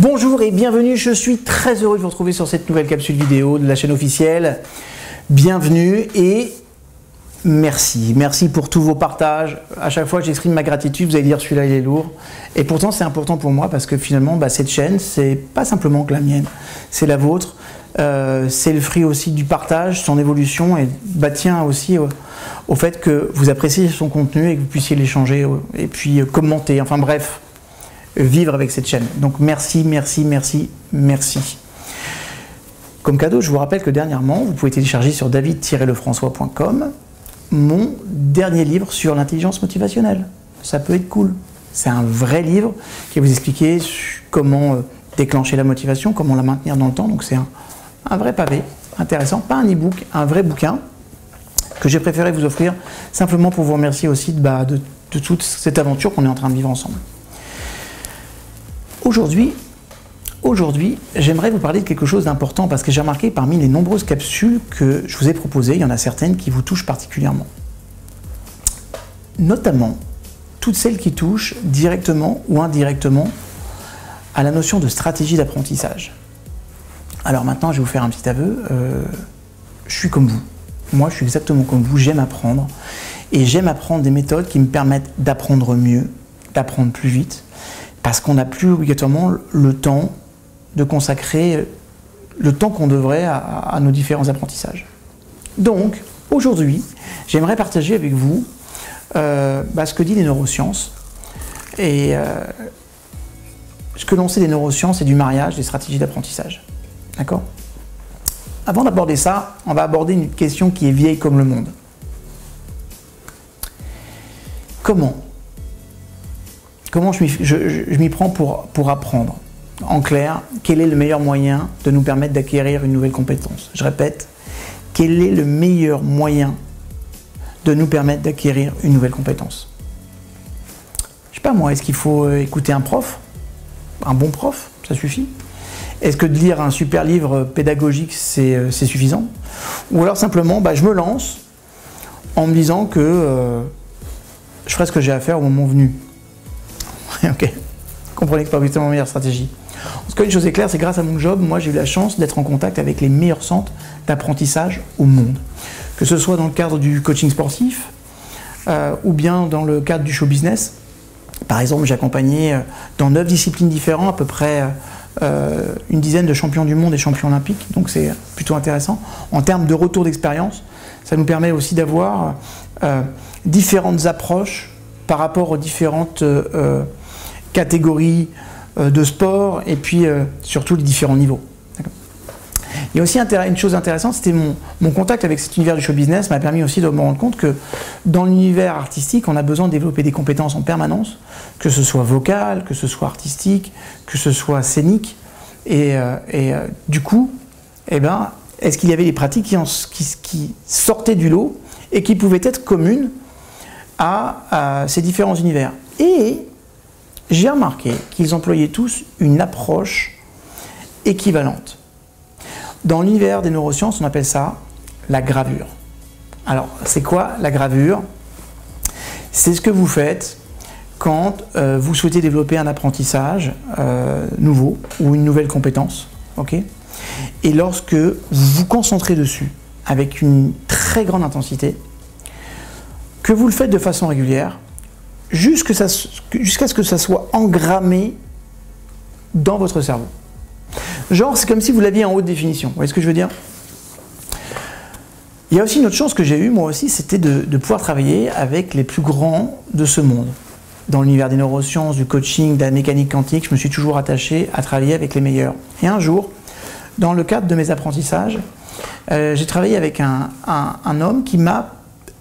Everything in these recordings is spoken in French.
Bonjour et bienvenue, je suis très heureux de vous retrouver sur cette nouvelle capsule vidéo de la chaîne officielle. Bienvenue et merci. Merci pour tous vos partages. À chaque fois, j'exprime ma gratitude. Vous allez dire celui-là, il est lourd. Et pourtant, c'est important pour moi parce que finalement, cette chaîne, c'est pas simplement que la mienne, c'est la vôtre. C'est le fruit aussi du partage, son évolution et tient aussi au fait que vous appréciez son contenu et que vous puissiez l'échanger et puis commenter. Enfin bref, vivre avec cette chaîne. Donc merci, merci, merci, merci. Comme cadeau, je vous rappelle que dernièrement, vous pouvez télécharger sur david-lefrançois.com mon dernier livre sur l'intelligence motivationnelle. Ça peut être cool. C'est un vrai livre qui va vous expliquer comment déclencher la motivation, comment la maintenir dans le temps. Donc c'est un vrai pavé intéressant, pas un e-book, un vrai bouquin que j'ai préféré vous offrir simplement pour vous remercier aussi de toute cette aventure qu'on est en train de vivre ensemble. Aujourd'hui, j'aimerais vous parler de quelque chose d'important parce que j'ai remarqué parmi les nombreuses capsules que je vous ai proposées, il y en a certaines qui vous touchent particulièrement. Notamment, toutes celles qui touchent directement ou indirectement à la notion de stratégie d'apprentissage. Alors maintenant, je vais vous faire un petit aveu, je suis comme vous. Moi, je suis exactement comme vous, j'aime apprendre. Et j'aime apprendre des méthodes qui me permettent d'apprendre mieux, d'apprendre plus vite, parce qu'on n'a plus obligatoirement le temps de consacrer le temps qu'on devrait à nos différents apprentissages. Donc, aujourd'hui, j'aimerais partager avec vous ce que disent les neurosciences et ce que l'on sait des neurosciences et du mariage des stratégies d'apprentissage. D'accord ? Avant d'aborder ça, on va aborder une question qui est vieille comme le monde. Comment je m'y prends pour apprendre? En clair, quel est le meilleur moyen de nous permettre d'acquérir une nouvelle compétence? Je répète, quel est le meilleur moyen de nous permettre d'acquérir une nouvelle compétence? Je sais pas moi, est-ce qu'il faut écouter un prof? Un bon prof, ça suffit? Est-ce que de lire un super livre pédagogique, c'est suffisant? Ou alors simplement, je me lance en me disant que je ferai ce que j'ai à faire au moment venu. Ok, comprenez que ce n'est pas exactement la meilleure stratégie. En tout cas, une chose est claire, c'est grâce à mon job, moi j'ai eu la chance d'être en contact avec les meilleurs centres d'apprentissage au monde. Que ce soit dans le cadre du coaching sportif ou bien dans le cadre du show business. Par exemple, j'ai accompagné dans 9 disciplines différentes à peu près une dizaine de champions du monde et champions olympiques, donc c'est plutôt intéressant. En termes de retour d'expérience, ça nous permet aussi d'avoir différentes approches par rapport aux différentes catégories de sport et puis surtout les différents niveaux. Il y a aussi une chose intéressante, c'était mon contact avec cet univers du show business m'a permis aussi de me rendre compte que dans l'univers artistique, on a besoin de développer des compétences en permanence, que ce soit vocal, que ce soit artistique, que ce soit scénique. Et du coup, est-ce qu'il y avait des pratiques qui sortaient du lot et qui pouvaient être communes à ces différents univers? Et j'ai remarqué qu'ils employaient tous une approche équivalente. Dans l'univers des neurosciences, on appelle ça la gravure. Alors, c'est quoi la gravure? C'est ce que vous faites quand vous souhaitez développer un apprentissage nouveau ou une nouvelle compétence. Okay, et lorsque vous vous concentrez dessus avec une très grande intensité, que vous le faites de façon régulière, jusqu'à ce que ça soit engrammé dans votre cerveau. Genre, c'est comme si vous l'aviez en haute définition. Vous voyez ce que je veux dire? Il y a aussi une autre chance que j'ai eue, moi aussi, c'était de pouvoir travailler avec les plus grands de ce monde. Dans l'univers des neurosciences, du coaching, de la mécanique quantique, je me suis toujours attaché à travailler avec les meilleurs. Et un jour, dans le cadre de mes apprentissages, j'ai travaillé avec un homme qui m'a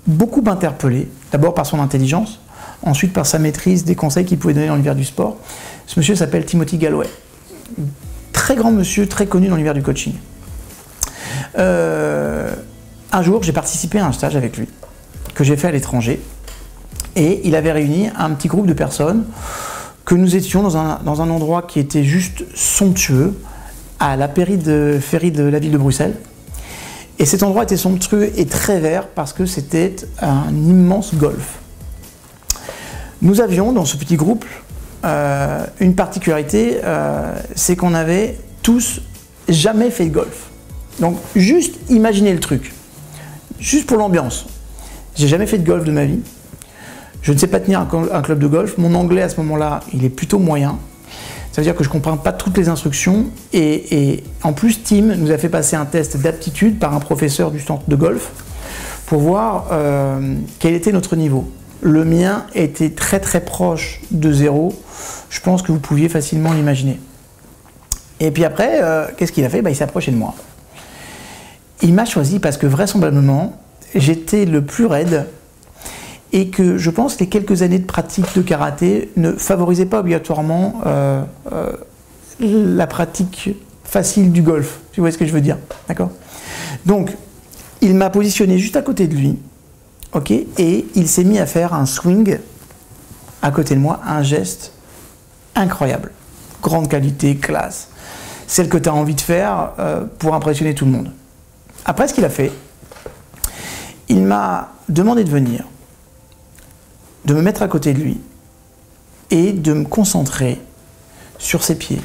beaucoup interpellé, d'abord par son intelligence, ensuite par sa maîtrise des conseils qu'il pouvait donner dans l'univers du sport. Ce monsieur s'appelle Timothy Galloway. Très grand monsieur, très connu dans l'univers du coaching. Un jour, j'ai participé à un stage avec lui, que j'ai fait à l'étranger, et il avait réuni un petit groupe de personnes, que nous étions dans un endroit qui était juste somptueux, à la ferry de la ville de Bruxelles. Et cet endroit était somptueux et très vert parce que c'était un immense golfe. Nous avions dans ce petit groupe une particularité, c'est qu'on n'avait tous jamais fait de golf. Donc juste imaginez le truc, juste pour l'ambiance. J'ai jamais fait de golf de ma vie. Je ne sais pas tenir un club de golf. Mon anglais à ce moment-là, il est plutôt moyen. Ça veut dire que je ne comprends pas toutes les instructions. Et en plus, Tim nous a fait passer un test d'aptitude par un professeur du centre de golf pour voir quel était notre niveau. Le mien était très très proche de 0. Je pense que vous pouviez facilement l'imaginer. Et puis après, qu'est-ce qu'il a fait? Il s'est approché de moi. Il m'a choisi parce que vraisemblablement, j'étais le plus raide et que je pense que les quelques années de pratique de karaté ne favorisaient pas obligatoirement la pratique facile du golf. Tu vois ce que je veux dire? D'accord? Donc, il m'a positionné juste à côté de lui, ok, et il s'est mis à faire un swing à côté de moi, un geste incroyable. Grande qualité, classe. Celle que tu as envie de faire pour impressionner tout le monde. Après ce qu'il a fait, il m'a demandé de venir, de me mettre à côté de lui et de me concentrer sur ses pieds,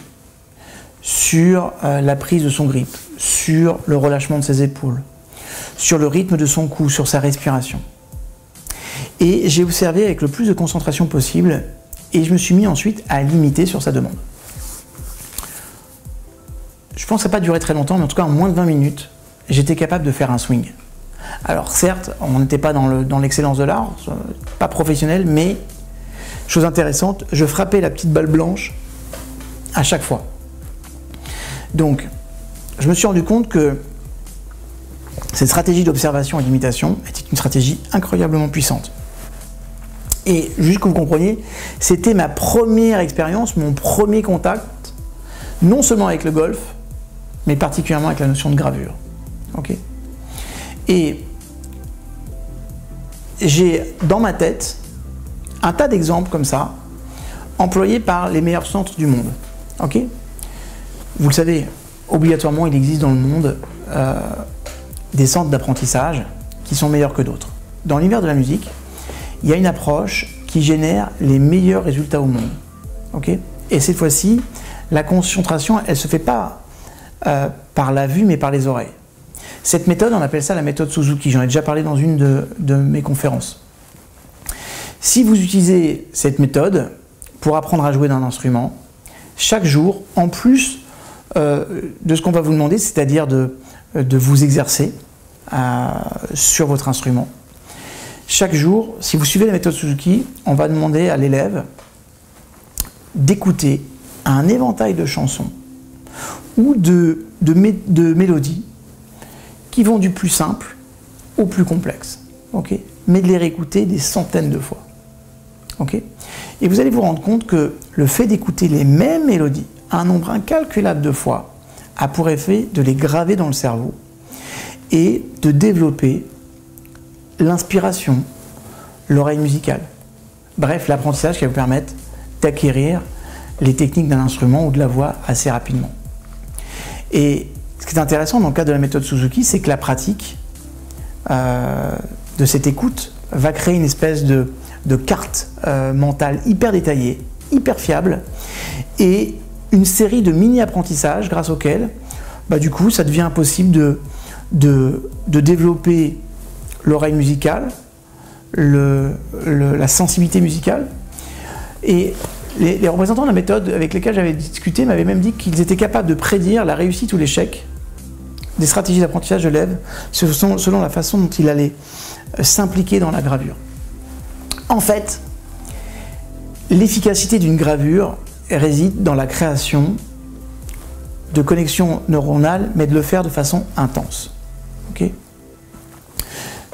sur la prise de son grip, sur le relâchement de ses épaules, sur le rythme de son cou, sur sa respiration. Et j'ai observé avec le plus de concentration possible et je me suis mis ensuite à l'imiter sur sa demande. Je pense que ça n'a pas duré très longtemps, mais en tout cas en moins de 20 minutes, j'étais capable de faire un swing. Alors certes, on n'était pas dans l'excellence de l'art, pas professionnel, mais, chose intéressante, je frappais la petite balle blanche à chaque fois. Donc, je me suis rendu compte que cette stratégie d'observation et d'imitation était une stratégie incroyablement puissante. Et juste que vous compreniez, c'était ma première expérience, mon premier contact, non seulement avec le golf, mais particulièrement avec la notion de gravure. Okay. Et j'ai dans ma tête un tas d'exemples comme ça, employés par les meilleurs centres du monde. Okay. Vous le savez, obligatoirement, il existe dans le monde des centres d'apprentissage qui sont meilleurs que d'autres. Dans l'univers de la musique, il y a une approche qui génère les meilleurs résultats au monde. Okay. Et cette fois-ci, la concentration, elle ne se fait pas par la vue, mais par les oreilles. Cette méthode, on appelle ça la méthode Suzuki. J'en ai déjà parlé dans une de mes conférences. Si vous utilisez cette méthode pour apprendre à jouer d'un instrument, chaque jour, en plus de ce qu'on va vous demander, c'est-à-dire de vous exercer sur votre instrument, chaque jour, si vous suivez la méthode Suzuki, on va demander à l'élève d'écouter un éventail de chansons ou de mélodies qui vont du plus simple au plus complexe, okay, mais de les réécouter des centaines de fois. Okay. Et vous allez vous rendre compte que le fait d'écouter les mêmes mélodies un nombre incalculable de fois a pour effet de les graver dans le cerveau et de développer l'inspiration, l'oreille musicale. Bref, l'apprentissage qui va vous permettre d'acquérir les techniques d'un instrument ou de la voix assez rapidement. Et ce qui est intéressant dans le cadre de la méthode Suzuki, c'est que la pratique de cette écoute va créer une espèce de carte mentale hyper détaillée, hyper fiable, et une série de mini-apprentissages grâce auxquels, du coup, ça devient possible de développer l'oreille musicale, la sensibilité musicale. Et les représentants de la méthode avec lesquels j'avais discuté m'avaient même dit qu'ils étaient capables de prédire la réussite ou l'échec des stratégies d'apprentissage de l'élève selon la façon dont il allait s'impliquer dans la gravure. En fait, l'efficacité d'une gravure réside dans la création de connexions neuronales, mais de le faire de façon intense. Okay.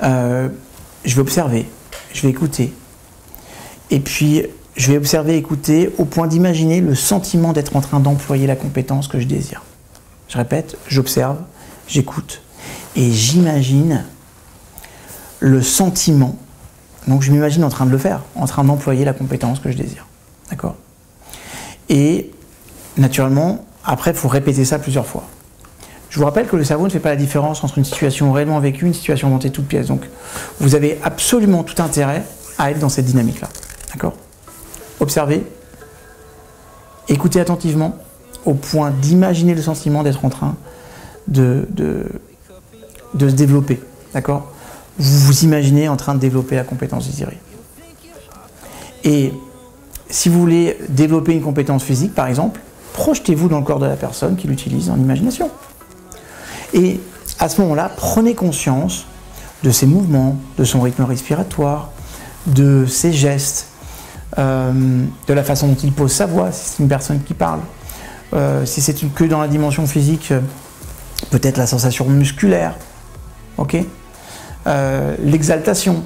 Je vais observer, je vais écouter, et puis je vais observer et écouter au point d'imaginer le sentiment d'être en train d'employer la compétence que je désire. Je répète, j'observe, j'écoute, et j'imagine le sentiment. Donc je m'imagine en train de le faire, en train d'employer la compétence que je désire. D'accord ? Et naturellement, après, il faut répéter ça plusieurs fois. Je vous rappelle que le cerveau ne fait pas la différence entre une situation réellement vécue et une situation inventée toute pièce. Donc vous avez absolument tout intérêt à être dans cette dynamique-là. D'accord ? Observez, Écoutez attentivement au point d'imaginer le sentiment d'être en train de se développer. D'accord? Vous vous imaginez en train de développer la compétence désirée. Et si vous voulez développer une compétence physique, par exemple, projetez-vous dans le corps de la personne qui l'utilise en imagination. Et à ce moment-là, prenez conscience de ses mouvements, de son rythme respiratoire, de ses gestes, de la façon dont il pose sa voix, si c'est une personne qui parle. Si c'est que dans la dimension physique, peut-être la sensation musculaire, ok, l'exaltation.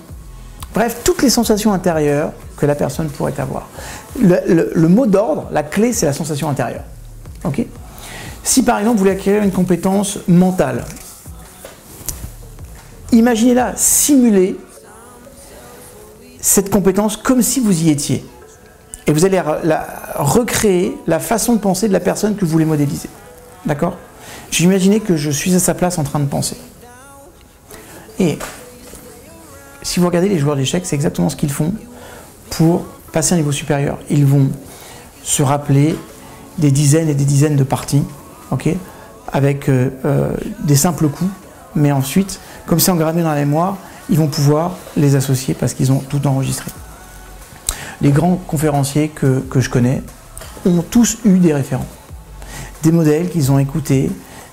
Bref, toutes les sensations intérieures que la personne pourrait avoir. Le mot d'ordre, la clé, c'est la sensation intérieure. Okay. Si par exemple vous voulez acquérir une compétence mentale, imaginez-la, simulez cette compétence comme si vous y étiez. Et vous allez recréer la façon de penser de la personne que vous voulez modéliser. D'accord? J'imaginais que je suis à sa place en train de penser. Et si vous regardez les joueurs d'échecs, c'est exactement ce qu'ils font pour passer à un niveau supérieur. Ils vont se rappeler des dizaines et des dizaines de parties, okay, avec des simples coups, mais ensuite, comme c'est engrammé dans la mémoire, ils vont pouvoir les associer parce qu'ils ont tout enregistré. Les grands conférenciers que je connais ont tous eu des référents, des modèles qu'ils ont écoutés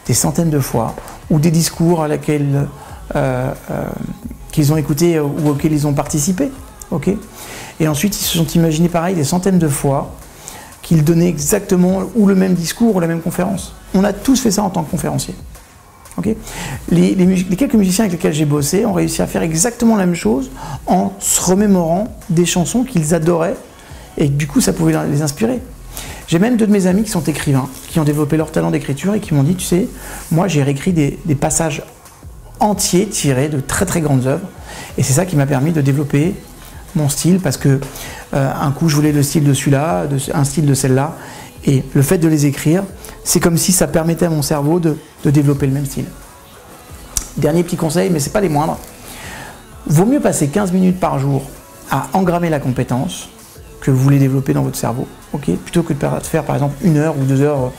des centaines de fois, ou des discours à laquelle qu'ils ont écoutés ou auxquels ils ont participé. Okay, et ensuite, ils se sont imaginés pareil des centaines de fois qu'ils donnaient exactement ou le même discours ou la même conférence. On a tous fait ça en tant que conférencier. Okay, les quelques musiciens avec lesquels j'ai bossé ont réussi à faire exactement la même chose en se remémorant des chansons qu'ils adoraient et du coup ça pouvait les inspirer. J'ai même deux de mes amis qui sont écrivains, qui ont développé leur talent d'écriture et qui m'ont dit, tu sais, moi j'ai réécrit des passages entiers tirés de très très grandes œuvres et c'est ça qui m'a permis de développer mon style parce que un coup je voulais le style de celui-là, un style de celle-là, et le fait de les écrire, c'est comme si ça permettait à mon cerveau de développer le même style. Dernier petit conseil, mais c'est pas les moindres, vaut mieux passer 15 minutes par jour à engrammer la compétence que vous voulez développer dans votre cerveau, okay, plutôt que de faire par exemple 1 heure ou 2 heures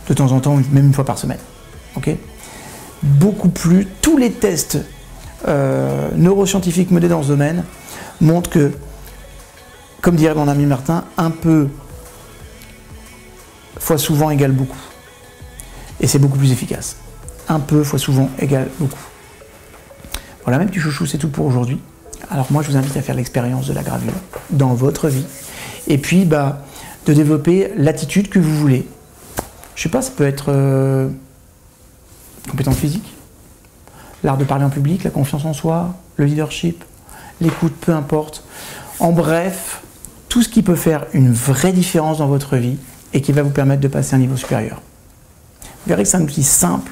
de temps en temps, même une fois par semaine. Okay. Beaucoup plus, tous les tests neuroscientifiques menés dans ce domaine montre que, comme dirait mon ami Martin, un peu fois souvent égale beaucoup. Et c'est beaucoup plus efficace. Un peu fois souvent égale beaucoup. Voilà, mes petits chouchous, c'est tout pour aujourd'hui. Alors moi, je vous invite à faire l'expérience de la gravure dans votre vie. Et puis, de développer l'attitude que vous voulez. Je sais pas, ça peut être compétence physique, l'art de parler en public, la confiance en soi, le leadership, l'écoute, peu importe. En bref, tout ce qui peut faire une vraie différence dans votre vie et qui va vous permettre de passer à un niveau supérieur. Vous verrez que c'est un outil simple,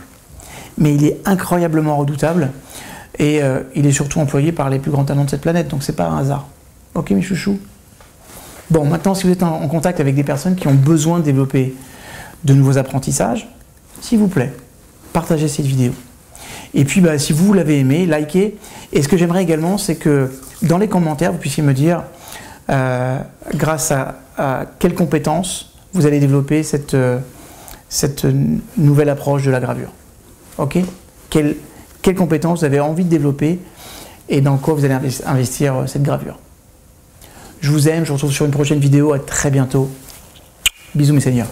mais il est incroyablement redoutable et il est surtout employé par les plus grands talents de cette planète, donc c'est pas un hasard. Ok mes chouchous? Bon, maintenant si vous êtes en contact avec des personnes qui ont besoin de développer de nouveaux apprentissages, s'il vous plaît, partagez cette vidéo. Et puis si vous l'avez aimé, likez. Et ce que j'aimerais également, c'est que dans les commentaires, vous puissiez me dire grâce à quelles compétences vous allez développer cette nouvelle approche de la gravure. Ok? Quelles compétences vous avez envie de développer et dans quoi vous allez investir cette gravure. Je vous aime, je vous retrouve sur une prochaine vidéo. À très bientôt. Bisous mes seigneurs.